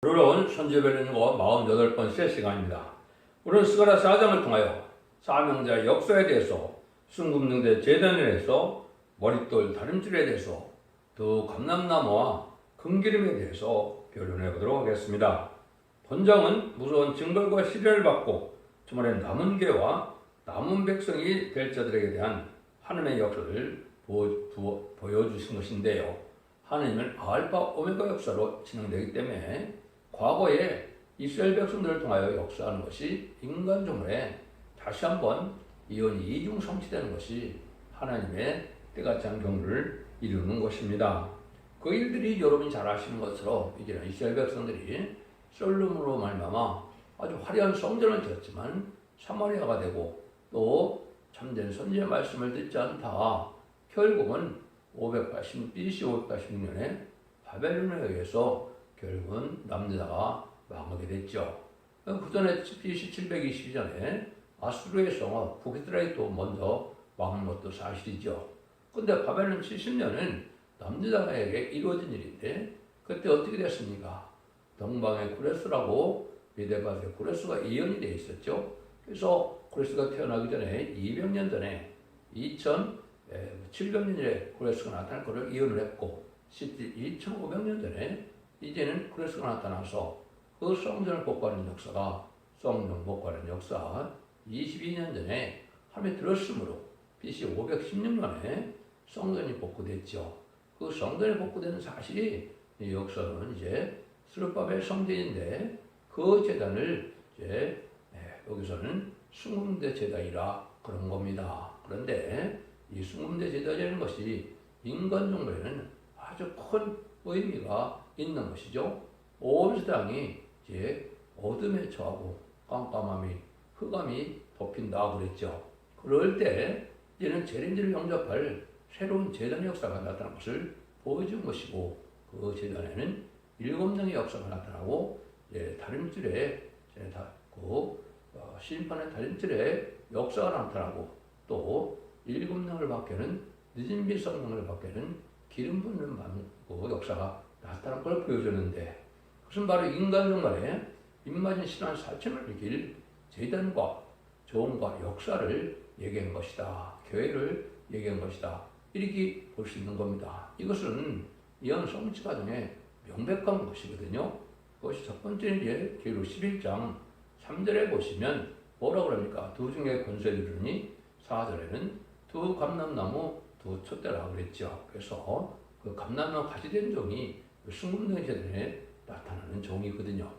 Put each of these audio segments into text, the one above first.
오늘은 선제별인고 48번째 시간입니다. 오늘은 스가랴 4장을 통하여 사명자의 역사에 대해서, 순금능대 제단에 대해서, 머릿돌 다림질에 대해서, 또 감람나무와 금기름에 대해서 변론해 보도록 하겠습니다. 본장은 무서운 징벌과 시련을 받고 주말에 남은 개와 남은 백성이 될 자들에게 대한 하나님의 역사를 보여주신 것인데요. 하나님은 알파 오메가 역사로 진행되기 때문에 과거에 이스라엘 백성들을 통하여 역사하는 것이 인간 종말에 다시 한번 이언이 이중성취되는 것이 하나님의 때같지 않은 경우를 이루는 것입니다. 그 일들이 여러분이 잘 아시는 것처럼 이제는 이스라엘 백성들이 솔로몬으로 말미암아 아주 화려한 성전을 지었지만 사마리아가 되고 또 참된 선지의 말씀을 듣지 않다. 결국은 BC 586년에 바벨론에 의해서 결국은 남유다가 망하게 됐죠. 그 전에 BC 722년에 아수르에서 북이스라엘이 또 먼저 망한 것도 사실이죠. 근데 바벨론 70년은 남유다에게 이루어진 일인데 그때 어떻게 됐습니까? 동방의 구레스라고 메데바스의 구레스가 예언이 되어 있었죠. 그래서 구레스가 태어나기 전에 200년 전에 2700년에 구레스가 나타날 것을 예언을 했고 2500년 전에 이제는 구레스가 나타나서 그 성전을 복구하는 역사가 성전 복구하는 역사 22년 전에 하나님이 들었으므로 BC 516년에 성전이 복구됐죠. 그 성전이 복구되는 사실이 이 역사는 이제 스룹바벨 성전인데 그 제단을 이제 여기서는 순금대 제단이라 그런 겁니다. 그런데 이 순금대 제단이라는 것이 인간 종말에는 아주 큰 의미가 있는 것이죠. 온 세상이 이제 어둠에 처하고 깜깜함이 흑암이 덮인다 그랬죠. 그럴 때 이제는 재림들을 영접할 새로운 제단 역사가 나타난 것을 보여준 것이고 그 제단에는 7명의 역사가 나타나고 다림질에 심판의 다림질에 역사가 나타나고 또 7명을 밖에는 늦은 빛 성령을 밖에는 기름 붓는 역사가 나타난 걸 보여주는데 그것은 바로 인간 종말에 입맞은 신앙 사천을 이길 제단과 조언과 역사를 얘기한 것이다. 교회를 얘기한 것이다. 이렇게 볼 수 있는 겁니다. 이것은 예언 성취 과정에 명백한 것이거든요. 그것이 첫 번째 이제 계시록 11장 3절에 보시면 뭐라고 그럽니까? 두 중에 권세를 이루니 4절에는 두 감람나무 두 촛대라 그랬죠. 그래서 그 감람나무 같이 된 종이 순금대 제단에 나타나는 종이거든요.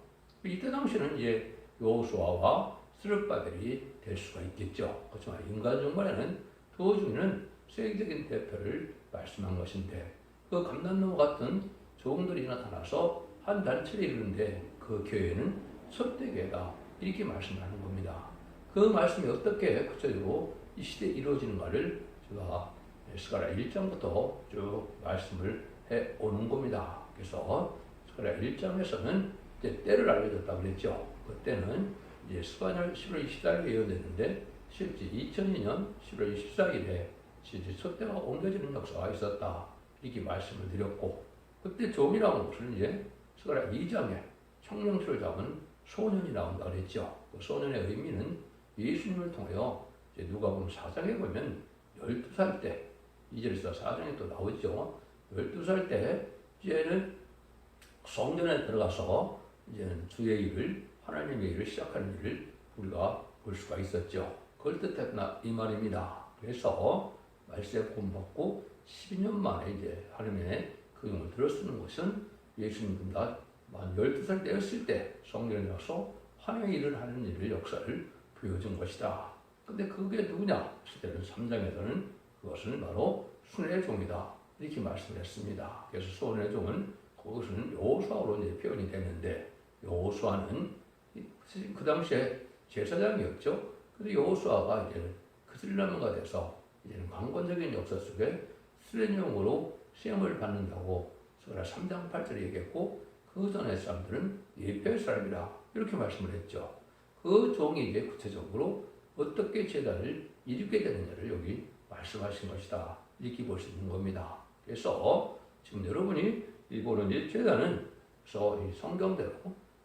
이때 당시에는 이제 여호수아와 스룹바벨이 될 수가 있겠죠. 그렇지만 인간 종말에는 두 중에는 세계적인 대표를 말씀한 것인데 그 감람나무 같은 종들이 나타나서 한 단체를 이루는데 그 교회는 첫대교회다 이렇게 말씀하는 겁니다. 그 말씀이 어떻게 구체적으로 이 시대에 이루어지는가를 제가 스가랴 1장부터 쭉 말씀을 해 오는 겁니다. 그래서 스가랴 1장에서는 이제 때를 알려줬다고 그랬죠. 그때는 이제 스가랴 11월 24일에 예언됐는데 실제 2002년 11월 24일에 실제 첫 때가 옮겨지는 역사가 있었다. 이렇게 말씀을 드렸고 그때 종이라는 것은 이제 스가랴 2장에 청령추를 잡은 소년이 나온다 그랬죠. 그 소년의 의미는 예수님을 통하여 이제 누가복음 4장에 보면 12살 때 2절에서 4장에 또 나오죠. 12살 때 이제는 성전에 들어가서 이제는 주의 일을 하나님의 일을 시작하는 일을 우리가 볼 수가 있었죠. 그걸 뜻했나 이 말입니다. 그래서 말세 구원받고 12년 만에 이제 하나님의 그 영을 들어쓰는 것은 예수님보다 만 12살 때였을 때 성전에 가서 하나님의 일을 하는 일을 역사를 보여준 것이다. 근데 그게 누구냐? 시대는 3장에서는 그것은 바로 순의 종이다. 이렇게 말씀을 했습니다. 그래서 순의 종은 그것은 여호수아로 이제 표현이 되는데 여호수아는 그 당시에 제사장이었죠. 그래서 여호수아가 이제는 그슬라문가 돼서 이제는 강권적인 역사 속에 수련용으로 시험을 받는다고 스가랴 3장 8절에 얘기했고 그 전에 사람들은 예표의 사람이라 이렇게 말씀을 했죠. 그 종이 이제 구체적으로 어떻게 제단을 일으키게 되느냐를 여기 말씀하신 것이다. 이렇게 볼 수 있는 겁니다. 그래서 지금 여러분이 보는 이 제단은 그래서 이 성경대로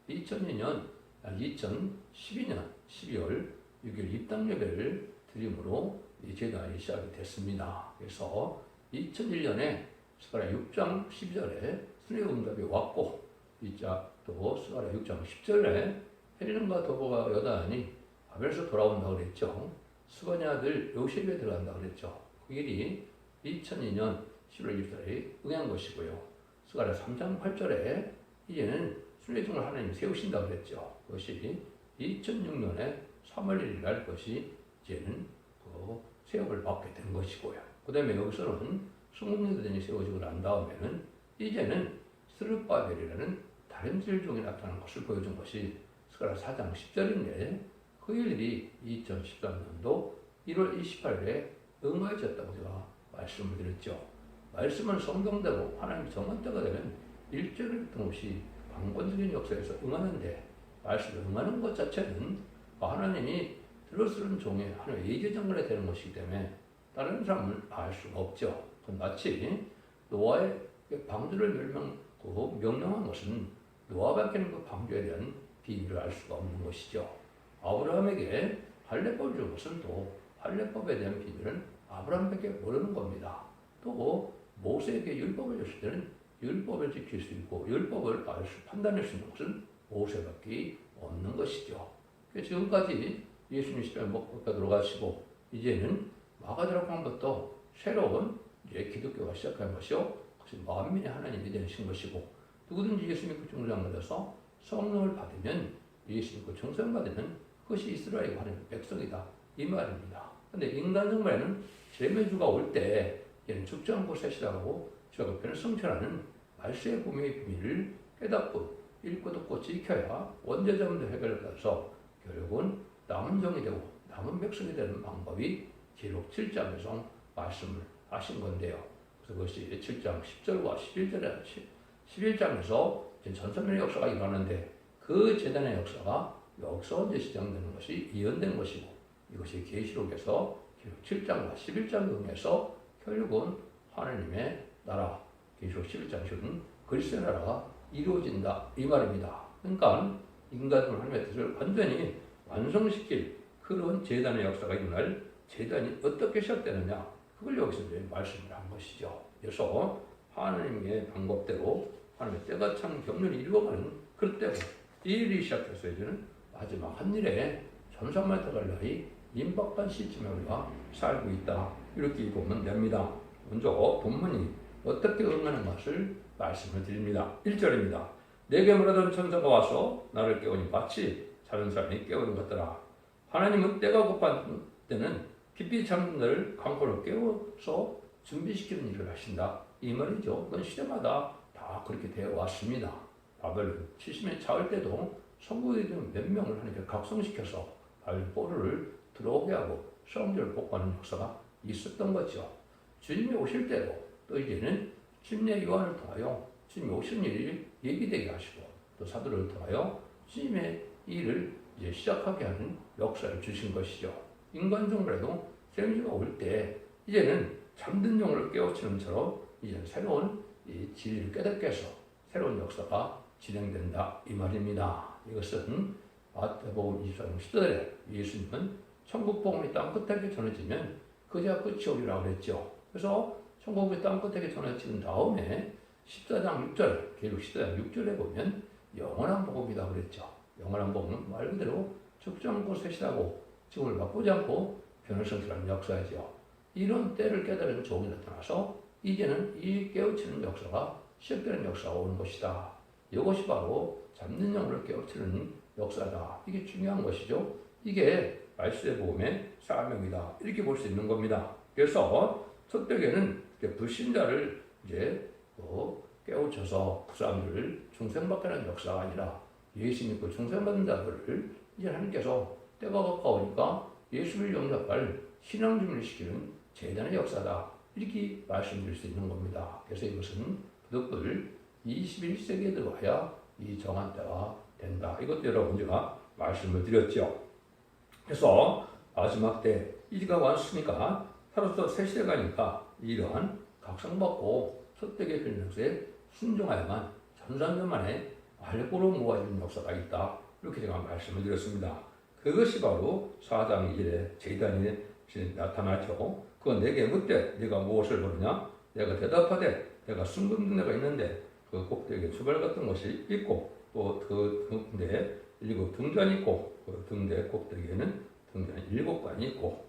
2012년 12월 6일 입당 예배를 드림으로 이 제단이 시작이 됐습니다. 그래서 2001년에 스가랴 6장 12절에 순회 응답이 왔고, 또 스가랴 6장 10절에 헤리론과 도보가 여단이 바벨에서 돌아온다고 그랬죠. 스가랴 아들 요셉에 들어간다고 그랬죠. 그 일이 2002년 11월 24일에 응한 것이고요. 스가랴 3장 8절에 이제는 순회중을 하나님이 세우신다고 그랬죠. 그것이 2006년에 3월 1일 날 것이 이제는 그 세움을 받게 된 것이고요. 그 다음에 여기서는 순국리대전이 세워지고 난 다음에는 이제는 스룹바벨이라는 다른 질종이 나타난 것을 보여준 것이 스가랴 4장 10절인데, 그 일이 2013년도 1월 28일에 응하여졌다고 제가 말씀을 드렸죠. 말씀은 성경대로 하나님 정한 때가 되면 일절을 등없이 방관적인 역사에서 응하는데, 말씀을 응하는 것 자체는 하나님이 들어쓰는 종의 하나님의 예제정권에 되는 것이기 때문에 다른 사람을 알 수가 없죠. 마치 노아의 방주를 명령한 것은 노아밖에는 그 방주에 대한 비밀을 알 수가 없는 것이죠. 아브라함에게 할례법을 준 것은 또 할례법에 대한 비밀은 아브라함밖에 모르는 겁니다. 또 모세에게 율법을 줬을 때는 율법을 지킬 수 있고 율법을 판단할 수 있는 것은 모세밖에 없는 것이죠. 지금까지 예수님 십자가에 못 박혀 돌아가시고 이제는 마가다락방부터 새로운 이제 기독교가 시작한 것이요, 그것이 만민의 하나님이 되신 것이고, 누구든지 예수 믿고 중생받아서 성령을 받으면 예수 믿고 중생받으면 그것이 이스라엘과 하나님의 백성이다, 이 말입니다. 그런데 인간 정말에는 재매주가 올 때 얘는 죽지 않고 셋이라고 주가 편을 성취하는 말세의 분명의 비밀을 깨닫고 읽고 듣고 지켜야 원죄자문도 해결을 받아서 결국은 남은 종이 되고 남은 백성이 되는 방법이 기록 7장에서 말씀을 하신 건데요. 그래서 그것이 7장 10절과 11절에 11장에서 전선면의 역사가 일어나는데, 그 제단의 역사가 여기서 이제 시작되는 것이 예언된 것이고, 이것이 계시록에서 기록 7장과 11장에 의해서 결국은 하나님의 나라, 계시록 11장에 준 그리스도의 나라가 이루어진다, 이 말입니다. 그러니까 인간을 하나님의 뜻을 완전히 완성시킬 그런 제단의 역사가 일어날 제단이 어떻게 시작되느냐, 그걸 여기서 이제 말씀을 한 것이죠. 그래서 하나님의 방법대로 하나님의 때가 참 경륜이 이루어가는 그때고, 이 일이 시작해서 이제는 마지막 한 일에 전산만 돼갈 나이 임박한 시점에 우리가 살고 있다, 이렇게 보면 됩니다. 먼저 본문이 어떻게 응하는 것을 말씀을 드립니다. 1절입니다. 내게 물어던 천사가 와서 나를 깨우니 마치 자는 사람이 깨우는 것더라. 하나님은 때가 급한 때는 깊이 잠든 자를 강포로 깨워서 준비시키는 일을 하신다, 이 말이죠. 그건 시대마다 다 그렇게 되어 왔습니다. 바벨론 70년 차올 때도 성국에 몇 명을 하나님께 각성시켜서 바벨 포로를 들어오게 하고 성전을 복구하는 역사가 있었던 거죠. 주님이 오실 때도 또 이제는 침례 요한을 통하여 주님이 오시는 일이 예비되게 하시고, 또 사도를 통하여 주님의 일을 이제 시작하게 하는 역사를 주신 것이죠. 인간 정글에도 세미가 올 때 이제는 잠든 영을 깨우치는 처럼 이제 새로운 이 진리를 깨닫게 해서 새로운 역사가 진행된다, 이 말입니다. 이것은 마태복음 24장 10절에 예수님은 천국 복음이 땅 끝에 전해지면 그제야 끝이 오리라고 그랬죠. 그래서 천국이 땅 끝에 전해진 다음에 14장 6절, 계속 14장 6절에 보면 영원한 복음이다 그랬죠. 영원한 복음은 말 그대로 죽지 않고 셋이라고 지금을 바꾸지 않고 변을 성취하는 역사이죠. 이런 때를 깨달은 종이 나타나서 이제는 이 깨우치는 역사가 시작되는 역사가 오는 것이다. 이것이 바로 잠든 영혼을 깨우치는 역사다. 이게 중요한 것이죠. 이게 말씀의 복음의 사명이다, 이렇게 볼 수 있는 겁니다. 그래서 첫째에는 불신자를 이제 깨우쳐서 그 사람들을 중생받게 하는 역사가 아니라 예수 믿고 중생받는 자들을 이제 하나님께서 때가 가까우니까 예수를 영접할 신앙 준비를 시키는 제단의 역사다, 이렇게 말씀드릴 수 있는 겁니다. 그래서 이것은 부득불 21세기에 들어와야 이 정한 때가 된다. 이것도 여러분 제가 말씀을 드렸죠. 그래서 마지막 때 이가 왔으니까 하루도 새 시대가니까 이러한 각성받고 첫대계 필력에 순종하여만 전산년 만에 말고로 모아지는 역사가 있다. 이렇게 제가 말씀을 드렸습니다. 그것이 바로 사장 1의 제단이 나타나죠. 그건 내게 묻되 네가 무엇을 보느냐? 내가 대답하되 내가 숨은 데가 있는데 그 꼭대기에 수발 같은 것이 있고 또 그 등대 7 등잔이 있고 그 등대 꼭대기에는 등잔 7관이 있고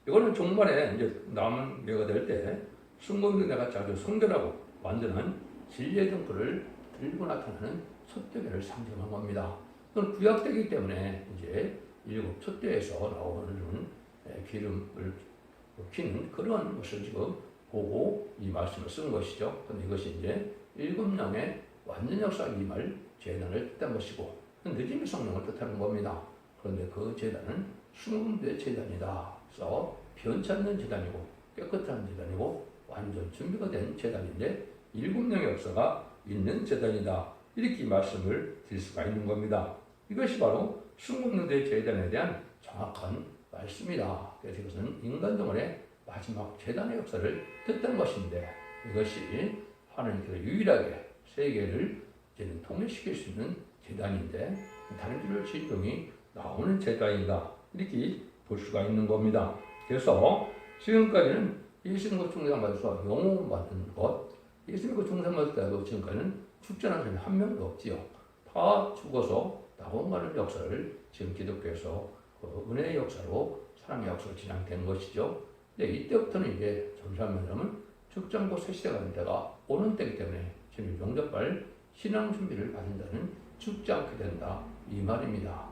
이거는 종말에 이제 남은 예가 될 때 숨은 등대가 아주 성결하고 완전한 진리의 등불을 들고 나타나는 촛대기를 상징한 겁니다. 이건 구약되기 때문에 이제 7 촛대에서 나오는 기름을 켜는 그런 것을 지금 보고 이 말씀을 쓴 것이죠. 그런데 이것이 이제 7명의 완전 역사 임할 제단을 뜻한 것이고 늦음의 성령을 뜻하는 겁니다. 그런데 그 제단은 수문대 제단이다. 그래서 변찮는 제단이고 깨끗한 제단이고 완전 준비가 된 제단인데 7명의 역사가 있는 제단이다. 이렇게 말씀을 드릴 수가 있는 겁니다. 이것이 바로 수문대 제단에 대한 정확한 말씀이다. 그래서 이것은 인간 동안의 마지막 제단의 역사를 뜻한 것인데 이것이 하나님께서 유일하게 세계를 이제는 통일시킬 수 있는 제단인데 다른 줄을 진동이 나오는 제단이다. 이렇게 볼 수가 있는 겁니다. 그래서 지금까지는 예수님과 중생받아서 영혼 받은 것, 예수님과 중생받을 때도 지금까지는 축전한 사람이 한 명도 없지요. 다 죽어서 낙원가는 역사를 지금 기독교에서 은혜의 역사로 사랑의 역사로 진행된 것이죠. 근데 이때부터는 이제 점차면 죽장고 새 시대가 된 때가 오는 때이기 때문에 지금 영접할 신앙 준비를 받는다는 죽지 않게 된다 이 말입니다.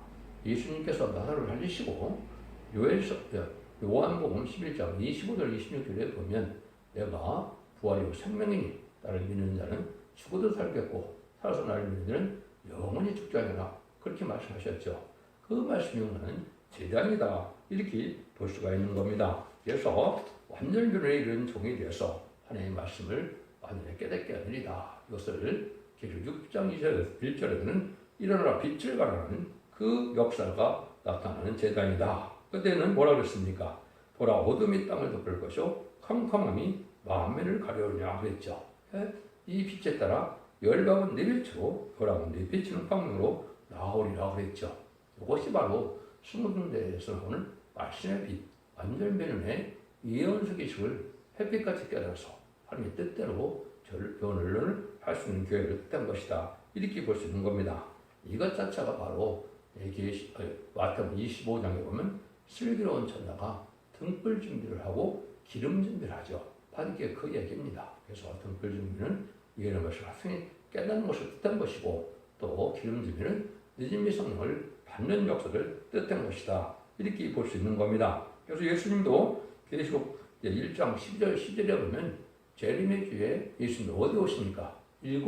예수님께서 나사로를 살리시고 요한복음 11장 25절 26절에 보면 내가 부활이고 생명이니 나를 믿는 자는 죽어도 살겠고 살아서 나를 믿는 자는 영원히 죽지 않으라 그렇게 말씀하셨죠. 그 말씀은 제단이다 이렇게 볼 수가 있는 겁니다. 그래서 완전 변화에 이른 종이 되어서 하나님의 말씀을 완전히 깨닫게 하느니라. 이것을 계시록 6장 1절에는 일어나라 빛을 발하는 그 역사가 나타나는 제단이다. 그때는 뭐라 그랬습니까? 보라 어둠이 땅을 덮을 것이요 캄캄함이 만민을 가려우냐 그랬죠. 이 빛에 따라 열방은 네 빛으로 벼락은 네 비치는 광명으로 나오리라 그랬죠. 이것이 바로 스무등대에서 나오는 말씀의 빛, 완전 변론의 예언서 기식을 햇빛같이 깨달아서 하나님의 뜻대로 변론을 할 수 있는 교회를 뜻한 것이다. 이렇게 볼 수 있는 겁니다. 이것 자체가 바로 마태복음 25장에 보면 슬기로운 천사가 등불 준비를 하고 기름 준비를 하죠. 바르게 그 얘기입니다. 그래서 등불 준비는 이해하는 것을 학생이 깨닫는 것을 뜻한 것이고 또 기름 준비는 늦은미 성령을 받는 역사를 뜻한 것이다. 이렇게 볼 수 있는 겁니다. 그래서 예수님도 계시록 1장 10절에 보면 재림의 주에 예수님 어디 오십니까? 7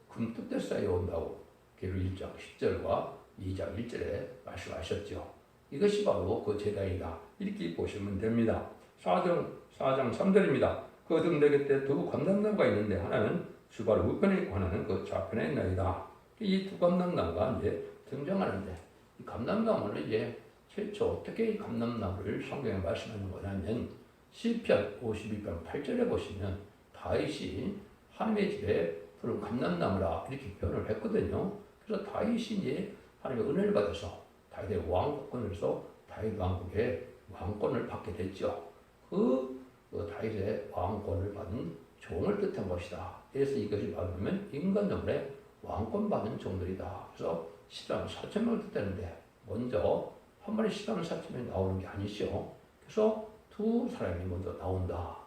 금뚝대 사이에 온다고 계시록 1장 10절과 2장 1절에 말씀하셨죠. 이것이 바로 그 제단이다. 이렇게 보시면 됩니다. 4장 3절입니다. 그 등대 곁에 두 감람나무가 있는데 하나는 주발 우편에 있고 하나는 그 좌편에 있나이다. 이 두 감람나무가 이제 등장하는데 이 감람나무는 이제 최초 어떻게 이 감람나무를 성경에 말씀하는 거냐면 시편 52편 8절에 보시면 다윗이 하나님의 집에 푸른 감람나무라 이렇게 표현을 했거든요. 그래서 다윗이 이제 하나님의 은혜를 받아서 다윗의 왕권을 해서 다윗 왕국의 왕권을 받게 됐죠. 그 다윗의 왕권을 받은 종을 뜻한 것이다. 그래서 이것이 말하면 인간 영혼의 왕권 받은 종들이다. 그래서 10만 4천 명을 뜻하는데 먼저 한 마리 10만 4천 명이 나오는 게 아니죠. 그래서 두 사람이 먼저 나온다.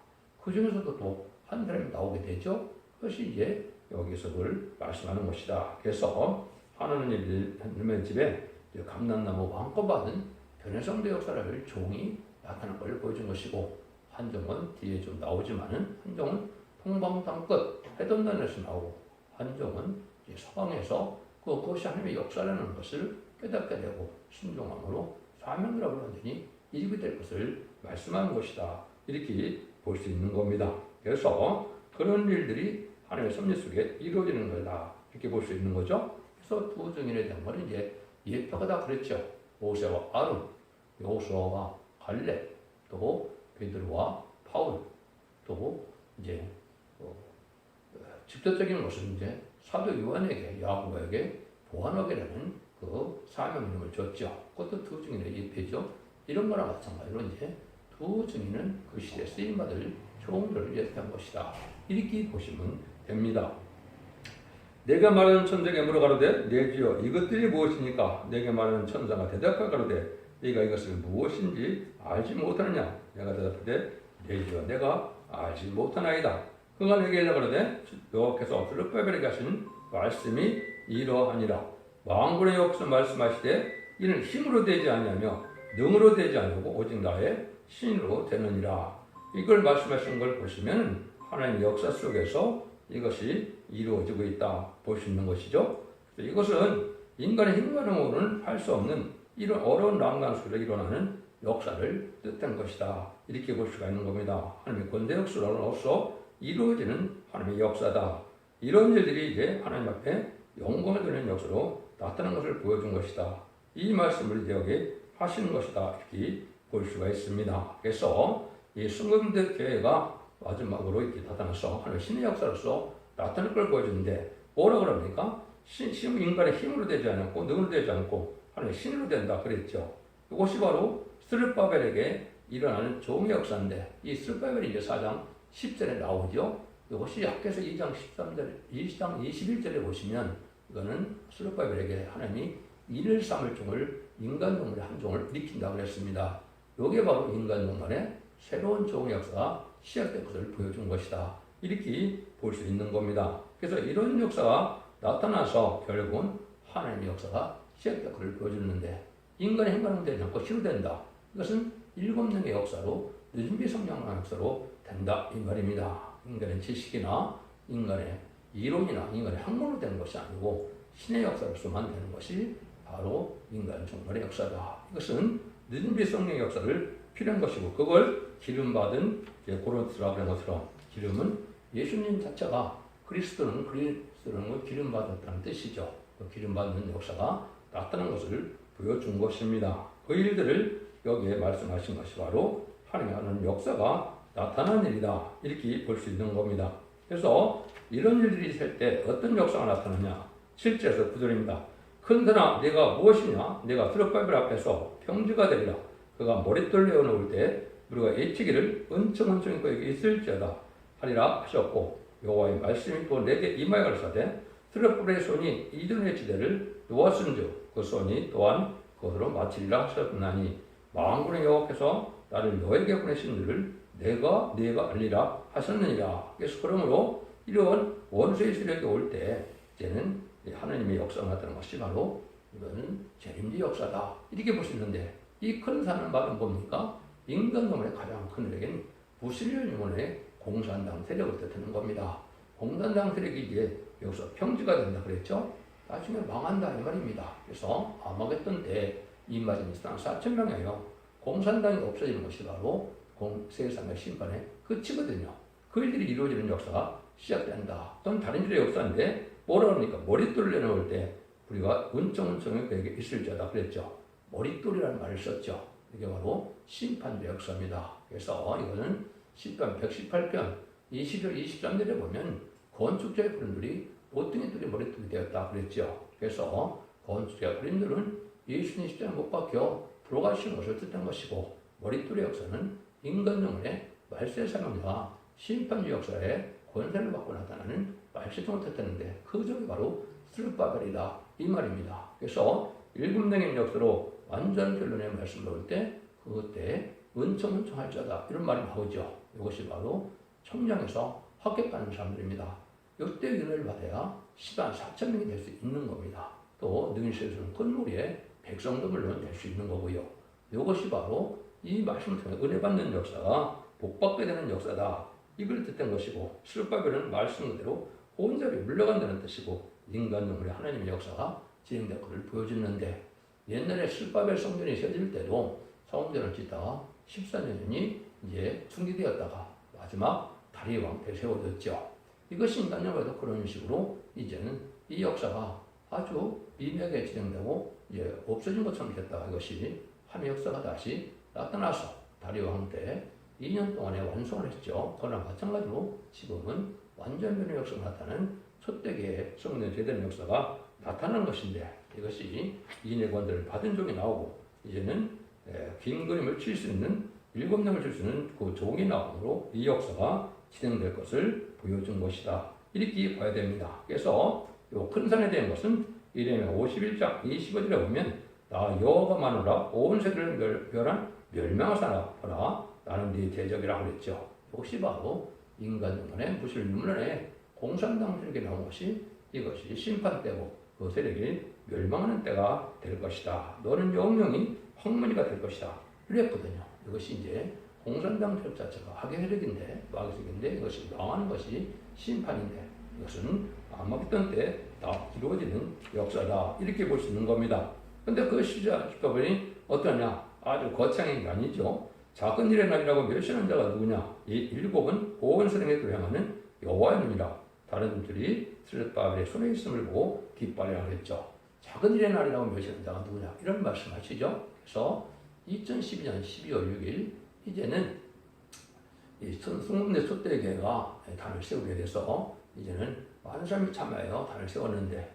그 중에서도 또 한 사람이 나오게 되죠. 그것이 이제 여기서 그걸 말씀하는 것이다. 그래서 하나님의 집에 감람나무 왕권 받은 변해성대 역사를 종이 나타난 걸 보여준 것이고 한종은 뒤에 좀 나오지만은 한종은 통방당 끝 해돈단에서 나오고 한종은 서방에서 그것이 하나님의 역사라는 것을 깨닫게 되고 순종함으로 사명이라고 완전히 일이 될 것을 말씀하는 것이다. 이렇게 볼 수 있는 겁니다. 그래서 그런 일들이 하나님의 섭리 속에 이루어지는 거다. 이렇게 볼 수 있는 거죠. 그래서 두 증인에 대한 거는 이제 예표가 다 그랬죠. 모세와 아론, 여호수아와 갈렙, 또 베드로와 바울, 또 이제 직접적인 것은 이제 사도 요한에게 야고보에게 보완하게라는 그 사명 이름을 줬죠. 그것도 두 증인의 예표죠. 이런 거나 마찬가지로 이제 두 증인은 그 시대에 쓰임받을 종들을 예표한 것이다. 이렇게 보시면 됩니다. 내가 말하는 천사에게 물어가로되 내주여 이것들이 무엇이니까? 내게 말하는 천사가 대답하가로되 네가 이것을 무엇인지 알지 못하느냐? 내가 대답하되 내주여 내가 알지 못하나이다. 그가 내게 이르가로되 여호와께서 스룹바벨에게 하신 말씀이 이러하니라. 만군의 여호와께서 말씀하시되 이는 힘으로 되지 아니하며 능으로 되지 아니하고 오직 나의 신으로 되느니라. 이걸 말씀하신 걸 보시면 하나님의 역사 속에서 이것이 이루어지고 있다 볼 수 있는 것이죠. 이것은 인간의 힘과능으로는 할 수 없는 이런 어려운 난관 속에서 일어나는 역사를 뜻한 것이다. 이렇게 볼 수가 있는 겁니다. 하나님의 권대 역사로서 이루어지는 하나님의 역사다. 이런 일들이 이제 하나님 앞에 영광을 드리는 역사로 나타난 것을 보여준 것이다. 이 말씀을 이제 여기 하시는 것이다. 이렇게 볼 수가 있습니다. 그래서 이 순금대 교회가 마지막으로 이렇게 나타나서 하나님의 신의 역사로서 나타날 걸 보여주는데 뭐라 그럽니까? 인간의 힘으로 되지 않고 능으로 되지 않고 하나님의 신으로 된다 그랬죠. 이것이 바로 스룹바벨에게 일어나는 종의 역사인데 이 스룹바벨이 이제 4장 10절에 나오죠. 이것이 약해서 2장 21절에 보시면 이거는 스룹바벨에게 하나님이 일을 삼을 종을 인간 종의 한 종을 일으킨다고 했습니다. 이게 바로 인간 종만의 새로운 종의 역사가 시작된 것을 보여준 것이다. 이렇게 볼 수 있는 겁니다. 그래서 이런 역사가 나타나서 결국은 하나님의 역사가 시작된 것을 보여주는데 인간의 행방은 되지 않고 치료된다. 이것은 7명의 역사로 늦은비 성장한 역사로 된다 이 말입니다. 인간의 지식이나 인간의 이론이나 인간의 학문으로 되는 것이 아니고 신의 역사로서만 되는 것이 바로 인간 종말의 역사다. 이것은 늦은비 성령의 역사를 필요한 것이고 그걸 기름받은 고린도서라 그런 것처럼 기름은 예수님 자체가 그리스도는 기름받았다는 뜻이죠. 그 기름받는 역사가 나타난 것을 보여준 것입니다. 그 일들을 여기에 말씀하신 것이 바로 하나님의 하는 역사가 나타난 일이다. 이렇게 볼 수 있는 겁니다. 그래서 이런 일들이 있을 때 어떤 역사가 나타나냐? 7절에서 9절입니다. 큰사나 네가 무엇이냐? 네가 스룹바벨 앞에서 평지가 되리라. 그가 머릿돌 내어놓을 때 우리가 예치기를 은총은총이 그에게 있을지어다 하리라 하셨고 여호와의 말씀이 또 내게 임하여 가라사대 스룹바벨의 손이 이전의 지대를 놓았은즉 그 손이 또한 그것으로 마치리라 하셨나니 만군의 여호와께서 나를 너에게 보내신 일을 내가 알리라 하셨느니라. 그래서 그러므로 이런 원수의 세력이 올 때 이제는 하나님의 역사가 나타나는 것이 바로 이거는 재림지 역사다. 이렇게 볼 수 있는데 이 큰 산은 말은 뭡니까? 인간놈의 가장 큰 세력인 부실련 영혼의 공산당 세력을 뜻하는 겁니다. 공산당 세력이 이제 여기서 평지가 된다 그랬죠? 나중에 망한다 이 말입니다. 그래서 아마겟돈 때 이마진이 4,000명이에요. 공산당이 없어지는 것이 바로 세상의 심판의 끝이거든요. 그 일들이 이루어지는 역사가 시작된다. 또는 다른 일의 역사인데 뭐라 그러니까 머릿돌을 내놓을 때 우리가 은총은총이 그에게 있을지어다 그랬죠. 머릿돌이라는 말을 썼죠. 이게 바로 심판의 역사입니다. 그래서 이거는 시편 118편 20절 23절에 보면 건축자의 그림들이 보통의 뚫이 머릿돌이 되었다 그랬죠. 그래서 건축자의 그림들은 예수님 십자가에 못 박혀 돌아가신 것을 뜻한 것이고 머릿돌의 역사는 인간 영혼의 말세 사명과 심판의 역사에 권세를 받고 나타나는 말세종을 뜻하는데 그 점이 바로 스룹바벨이다 이 말입니다. 그래서 7명의 역사로 완전 결론의 말씀을 나올 때 그때 은총할 자다 이런 말이 나오죠. 이것이 바로 청량에서 합격하는 사람들입니다. 이때 은혜를 받아야 시간 4,000명이 될 수 있는 겁니다. 또 능일세에서는 건물에 백성도 물론 될 수 있는 거고요. 이것이 바로 이 말씀을 통해 은혜 받는 역사가 복받게 되는 역사다. 이걸 뜻한 것이고 스룹바벨은 말씀 그대로 혼잡이 물러간다는 뜻이고 인간 영혼의 하나님의 역사가 진행된 것을 보여주는데 옛날에 스룹바벨 성전이 세워질 때도 성전을 짓다가 14년이 이제 충기되었다가 마지막 다리 왕 때 세워졌죠. 이것이 인간 영혼에도 그런 식으로 이제는 이 역사가 아주 미묘하게 진행되고 이제 없어진 것처럼 됐다. 이것이 하나님의 역사가 다시 나타나서 다리 왕 때 2년 동안에 완성을 했죠. 그러나 마찬가지로 지금은 완전 변의 역사가 나타나는 첫대기의 성령 제대로 역사가 나타나는 것인데 이것이 인의 권세를 받은 종이 나오고 이제는 긴 그림을 칠 수 있는 7명을 칠 수 있는 그 종이 나오므로 이 역사가 진행될 것을 보여준 것이다. 이렇게 봐야 됩니다. 그래서 이 큰 산에 대한 것은 이레미야 51장 25절에 보면 나 여호와가 마노라 온 세계를 멸망하사라 하라 나는 네 대적이라고 그랬죠. 이것이 바로 인간 중간에 무슬림 문란에 공산당들에게 나온 것이 이것이 심판 때고 그 세력이 멸망하는 때가 될 것이다. 너는 영영이 황무지가 될 것이다. 이랬거든요. 이것이 이제 공산당 세력 자체가 악의 세력인데, 악의 세력인데 이것이 망하는 것이 심판인데 이것은 아마겟돈 때 다 이루어지는 역사다. 이렇게 볼 수 있는 겁니다. 근데 그 시작법이 어떠냐? 아주 거창한 게 아니죠. 작은 일의 날이라고 멸시하는 자가 누구냐? 이 일곱은 온 세상에 도행하는 여호와의 눈이라. 다른 분들이 스룹바벨의 손에 있음을 보고 기뻐하라 그랬죠. 작은 일의 날이라고 멸시하는 자가 누구냐? 이런 말씀하시죠. 그래서 2012년 12월 6일 이제는 이 순금대 촛대교회가 단을 세우게 돼서 이제는 많은 사람이 참여해요. 단을 세웠는데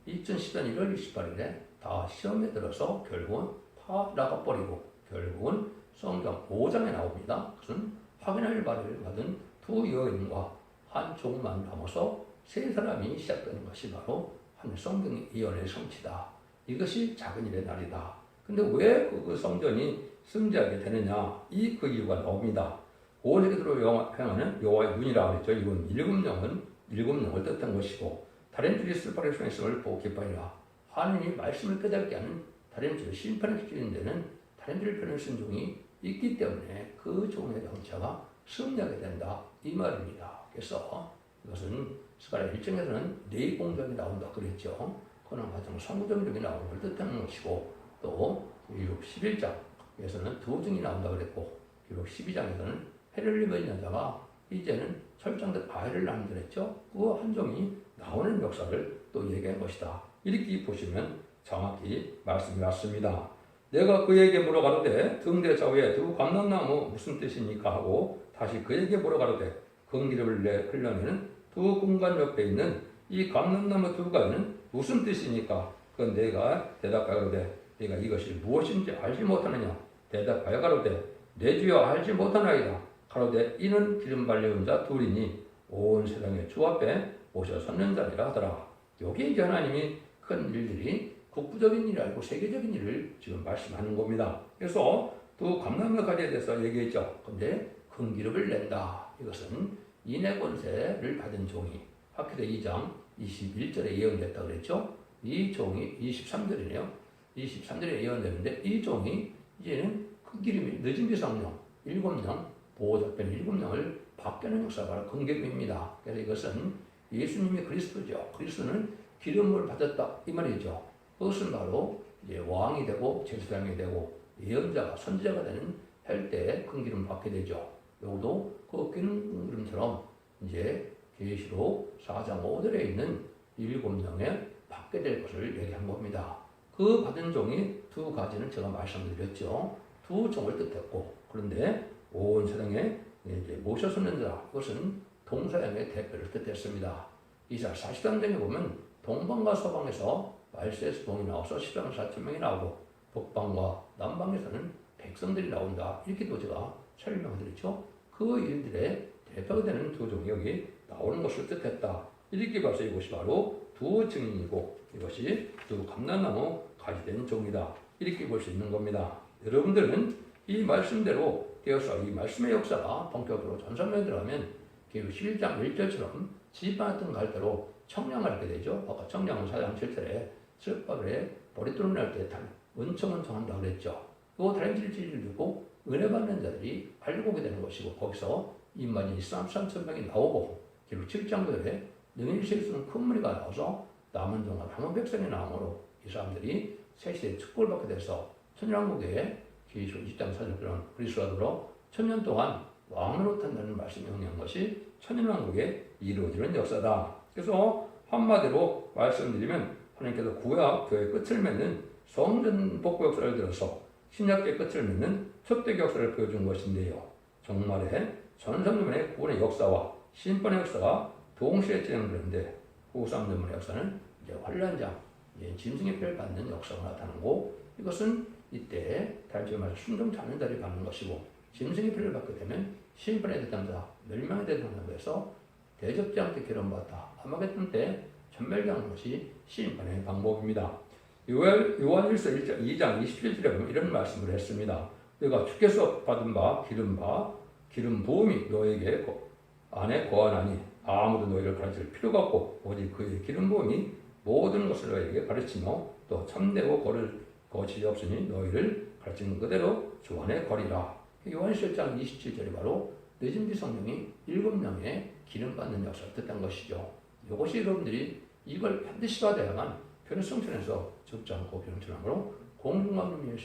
2010년 1월 28일에 다 시험에 들어서 결국은 다 나가버리고 결국은 성경 5장에 나옵니다. 그것은 확인할 바를 받은 두 여인과 한 종만 남아서 세 사람이 시작되는 것이 바로 한 성경 예언의 성취다. 이것이 작은 일의 날이다. 근데 왜 그 성전이 승리하게 되느냐? 그 이유가 나옵니다. 온 세계로 행하는 여호와의 눈이라고 했죠. 이건 일곱 영을 뜻한 것이고 다른 줄이 슬퍼를 손했음을 보고 기뻐하리라. 하느님이 말씀을 깨닫게 하는 다른 줄을 심판을 시키는 데는 다른 줄을 편을 쓴 종이 있기 때문에 그 종의 정체가 승리하게 된다. 이 말입니다. 그래서 이것은 스가랴 1장에서는 네 공적이 나온다 그랬죠. 그는 가장 성부적인 나오는 걸 뜻하는 것이고 또 기록 11장에서는 두 증이 나온다 그랬고 기록 12장에서는 해를 입은 여자가 이제는 설정된 아이를 낳는다 그랬죠. 그 한 종이 나오는 역사를 또 얘기한 것이다. 이렇게 보시면 정확히 말씀이 왔습니다. 내가 그에게 물어가로되 등대 좌우에 두 감람나무 무슨 뜻입니까 하고 다시 그에게 물어가로되 금기름을 흘려내는 두 공간 옆에 있는 이 감람나무 두 가지는 무슨 뜻입니까? 그건 내가 대답하여가로되 내가 이것이 무엇인지 알지 못하느냐? 대답하여 가로되 내 주여 알지 못하나이다. 가로되 이는 기름 발려온 자 둘이니 온 세상의 주 앞에 모셔 섰는 자리라 하더라. 여기 이제 하나님이 큰 일들이 국부적인 일이 아니고 세계적인 일을 지금 말씀하는 겁니다. 그래서 두 감람나무 가지에 대해서 얘기했죠. 근데 큰 기름을 낸다. 이것은 인의 권세를 받은 종이 학기도 2장 21절에 예언됐다 그랬죠. 이 종이 23절이네요. 23절에 예언되는데 이 종이 이제는 큰 기름이 늦은 비성령 7명 보호자편 7명을 받게하는 역사가 바로 큰 기름입니다. 그래서 이것은 예수님이 그리스도죠. 그리스도는 기름을 받았다 이 말이죠. 그것은 바로 이제 왕이 되고 제사장이 되고 예언자가 선지자가 되는 할 때 큰 기름을 받게 되죠. 요도 그 기름처럼 이제 계시록 4장 5절에 있는 7명에 받게 될 것을 얘기한 겁니다. 그 받은 종이 두 가지는 제가 말씀드렸죠. 두 종을 뜻했고 그런데 온 세상에 이제 모셔서는 자 그것은 동서양의 대표를 뜻했습니다. 이사 43장에 보면 동방과 서방에서 말세에서 동이 나와서 10만 4천 명이 나오고 북방과 남방에서는 백성들이 나온다. 이렇게도 제가 설명드렸죠. 그 일들의 대표가 되는 두 종이 여기 나오는 것을 뜻했다. 이렇게 봐서 이것이 바로 두 증인이고 이것이 두 감람나무 가지된 종이다. 이렇게 볼 수 있는 겁니다. 여러분들은 이 말씀대로 되어서 이 말씀의 역사가 본격적으로 전선면에 들어가면 기록 11장 1절처럼 지휘받았던 갈대로 청량을 하게 되죠. 아까 청량은 4장 7절에 스룹바벨의 머리뚫음 날때 은총은 정한다고 그랬죠. 그 다른 질질을 두고 은혜 받는 자들이 알고 오게 되는 것이고 거기서 인만이 3,000명이 나오고 기록 7장 9절에 능히 셀 수 있는 큰 무리가 나와서 남은 종과 남은 백성이 나오므로 이 사람들이 세시대 축복을 받게 돼서 천년왕국에 기록 20장 4절처럼 그리스도로 천년 동안 왕으로 탄다는 말씀이 명령한 것이 천년왕국에 이루어지는 역사다. 그래서 한마디로 말씀드리면 하나님께서 구약 교회의 끝을 맺는 성전 복구 역사를 들어서 신약의 끝을 맺는 촛대기 역사를 보여준 것인데요. 정말에 전성전의 구원의 역사와 심판의 역사가 동시에 진행되는데 후삼전문의 역사는 이제 환란장 짐승의 피를 받는 역사가 나타나고 이것은 이때 다시 말해 순종 자녀들이 받는 것이고 짐승의 피를 받게 되면 심판에 대한 자, 멸망에 대한 자에서 대적자한테 기름받다. 아마겟돈 때 전멸당하는 것이 심판의 방법입니다. 요한일서 2장 27절에 보면 이런 말씀을 했습니다. 내가 주께서 받은 바 기름 부음이 너에게 안에 거하나니 아무도 너희를 가르칠 필요가 없고 오직 그의 기름 부음이 모든 것을 너희에게 가르치며 또 참되고 거짓이 없으니 너희를 가르치는 그대로 주 안에 거리라. 요한일서 1장 27절이 바로 늦은 비 성령이 7명의 기름 받는 역사를 뜻한 것이죠. 이것이 여러분들이 이걸 반드시 받아야만 변성천에서 적지 않고 변천함으로 공중감림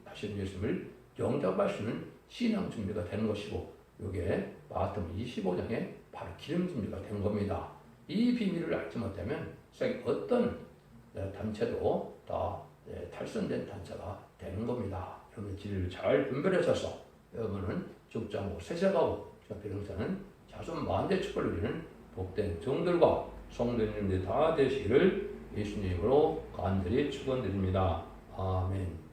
하시는 예수님을 영접할 수 있는 신앙 준비가 되는 것이고 이게 마태복음 25장에 바로 기름 준비가 된 겁니다. 이 비밀을 알지 못하면 세상에 어떤 단체도 다 탈선된 단체가 되는 겁니다. 여러분 진리를 잘 분별하셔서 여러분은 죽지 않고 세세가고 변성자는 자손 만대 축복을 누리는 복된 종들과 성도님들이 다 되시기를 예수님으로 간절히 축원드립니다. 아멘.